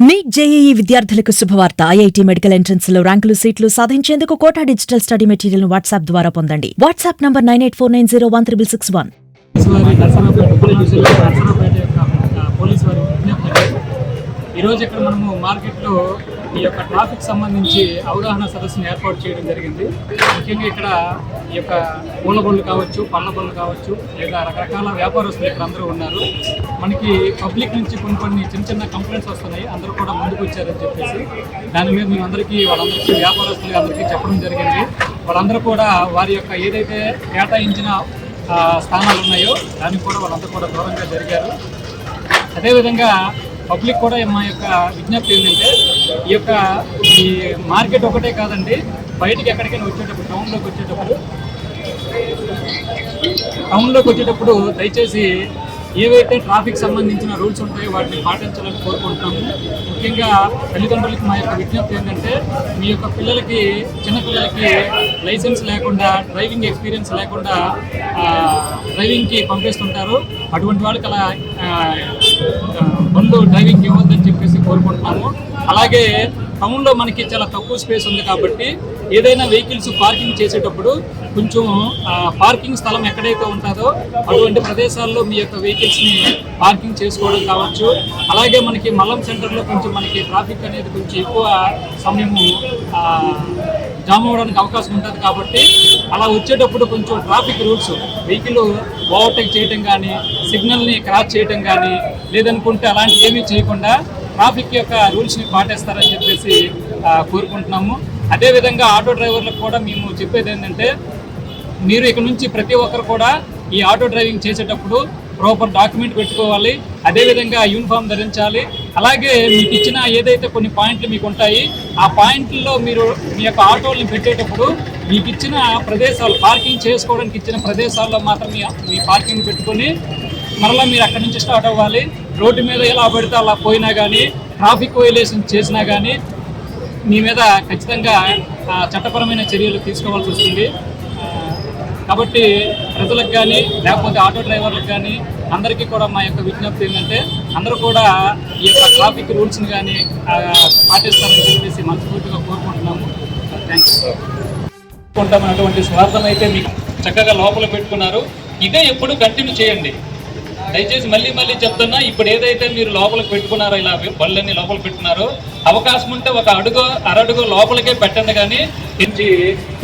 Neat JEE విద్యార్థులకు శుభవార్త. IIT medical entrance లో ర్యాంకులు సీట్లు సాధించేందుకు Kota digital study material WhatsApp ద్వారా పొందండి. WhatsApp number 9849013661. ఈరోజు ఇక్కడ మనము మార్కెట్లో ఈ యొక్క ట్రాఫిక్ సంబంధించి అవగాహన సదస్సును ఏర్పాటు చేయడం జరిగింది. ముఖ్యంగా ఇక్కడ ఈ యొక్క పూల బళ్ళు కావచ్చు, పండ్ల బళ్ళు కావచ్చు, లేదా రకరకాల వ్యాపారస్తులు ఇక్కడ అందరూ ఉన్నారు. మనకి పబ్లిక్ నుంచి కొన్ని చిన్న కంప్లైంట్స్ వస్తున్నాయి. అందరూ కూడా ముందుకు వచ్చారని చెప్పేసి దాని మీద మేము వాళ్ళందరికీ వ్యాపారస్తులు అందరికీ చెప్పడం జరిగింది. వాళ్ళందరూ కూడా వారి యొక్క ఏదైతే కేటాయించిన స్థానాలు ఉన్నాయో దానికి కూడా వాళ్ళందరూ కూడా దూరంగా జరిగారు. అదేవిధంగా పబ్లిక్ కూడా మా యొక్క విజ్ఞప్తి ఏంటంటే ఈ మార్కెట్ ఒకటే కాదండి, బయటికి ఎక్కడికైనా వచ్చేటప్పుడు టౌన్లోకి వచ్చేటప్పుడు దయచేసి ఏవైతే ట్రాఫిక్ సంబంధించిన రూల్స్ ఉంటాయో వాటిని పాటించాలని కోరుకుంటున్నాము. ముఖ్యంగా తల్లిదండ్రులకి మా యొక్క విజ్ఞప్తి ఏంటంటే మీ యొక్క చిన్నపిల్లలకి లైసెన్స్ లేకుండా, డ్రైవింగ్ ఎక్స్పీరియన్స్ లేకుండా డ్రైవింగ్కి పంపిస్తుంటారు. అటువంటి వాళ్ళకి అలా బండ్లు డ్రైవింగ్ ఇవ్వద్దని చెప్పేసి కోరుకుంటున్నాము. అలాగే టౌన్లో మనకి చాలా తక్కువ స్పేస్ ఉంది కాబట్టి ఏదైనా వెహికల్స్ పార్కింగ్ చేసేటప్పుడు కొంచెం పార్కింగ్ స్థలం ఎక్కడైతే ఉంటుందో అటువంటి ప్రదేశాల్లో మీ యొక్క వెహికల్స్ని పార్కింగ్ చేసుకోవడం కావచ్చు. అలాగే మనకి మల్లం సెంటర్లో కొంచెం మనకి ట్రాఫిక్ అనేది కొంచెం ఎక్కువ సమయము జామ్ అవ్వడానికి అవకాశం ఉంటుంది కాబట్టి అలా వచ్చేటప్పుడు కొంచెం ట్రాఫిక్ రూల్స్, వెహికల్ ఓవర్టేక్ చేయడం కానీ, సిగ్నల్ని క్రాస్ చేయడం కానీ, లేదనుకుంటే అలాంటి ఏమీ చేయకుండా ట్రాఫిక్ యొక్క రూల్స్ని పాటిస్తారని చెప్పేసి కోరుకుంటున్నాము. అదేవిధంగా ఆటో డ్రైవర్లకు కూడా మేము చెప్పేది ఏంటంటే మీరు ఇక్కడ నుంచి ప్రతి ఒక్కరు కూడా ఈ ఆటో డ్రైవింగ్ చేసేటప్పుడు ప్రాపర్ డాక్యుమెంట్ పెట్టుకోవాలి. అదేవిధంగా యూనిఫామ్ ధరించాలి. అలాగే మీకు ఇచ్చిన ఏదైతే కొన్ని పాయింట్లు మీకు ఉంటాయి ఆ పాయింట్లలో మీరు మీ యొక్క ఆటోల్ని పెట్టేటప్పుడు మీకు ఇచ్చిన ప్రదేశాలు, పార్కింగ్ చేసుకోవడానికి ఇచ్చిన ప్రదేశాల్లో మాత్రం మీ పార్కింగ్ పెట్టుకొని మరలా మీరు అక్కడి నుంచి స్టార్ట్ అవ్వాలి. రోడ్డు మీద ఎలా పడితే అలా పోయినా కానీ, ట్రాఫిక్ వైలేషన్ చేసినా కానీ మీ మీద ఖచ్చితంగా చట్టపరమైన చర్యలు తీసుకోవాల్సి వస్తుంది. కాబట్టి ప్రజలకు కానీ లేకపోతే ఆటో డ్రైవర్లకు కానీ అందరికీ కూడా మా యొక్క విజ్ఞప్తి ఏంటంటే అందరూ కూడా ఈ యొక్క ట్రాఫిక్ రూల్స్ని కానీ పాటిస్తారని చెప్పేసి మనస్ఫూర్తిగా కోరుకుంటున్నాము. థ్యాంక్స్. అటువంటి స్వార్థం అయితే మీకు చక్కగా లోపల పెట్టుకున్నారు. ఇదే ఎప్పుడు కంటిన్యూ చేయండి. దయచేసి మళ్ళీ చెప్తున్నా, ఇప్పుడు ఏదైతే మీరు లోపలికి పెట్టుకున్నారో, ఇలా బళ్ళన్నీ లోపలికి పెట్టుకున్నారో, అవకాశం ఉంటే ఒక అరడుగు లోపలికే పెట్టండి. కానీ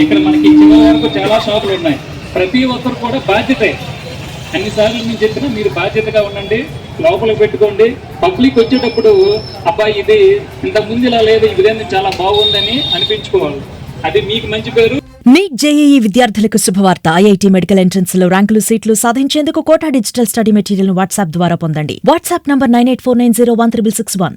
ఇక్కడ మనకి చివరి వరకు చాలా షాపులు ఉన్నాయి. ప్రతి ఒక్కరు కూడా బాధ్యతే. అన్నిసార్లు మేము చెప్పినా మీరు బాధ్యతగా ఉండండి, లోపలికి పెట్టుకోండి. పబ్లిక్ వచ్చేటప్పుడు అబ్బాయి ఇది ఇంతకుముందు ఇలా లేదు, ఇదేంది చాలా బాగుందని అనిపించుకోవాలి. అది మీకు మంచి పేరు. నీట్ జేఈఈ విద్యార్థులకు శుభవార్త. ఐఐటీ మెడికల్ ఎంట్రన్స్ లో ర్యాంకులు సీట్లు సాధించేందుకు Kota digital study material WhatsApp ద్వారా పొందండి. WhatsApp number 9849013661.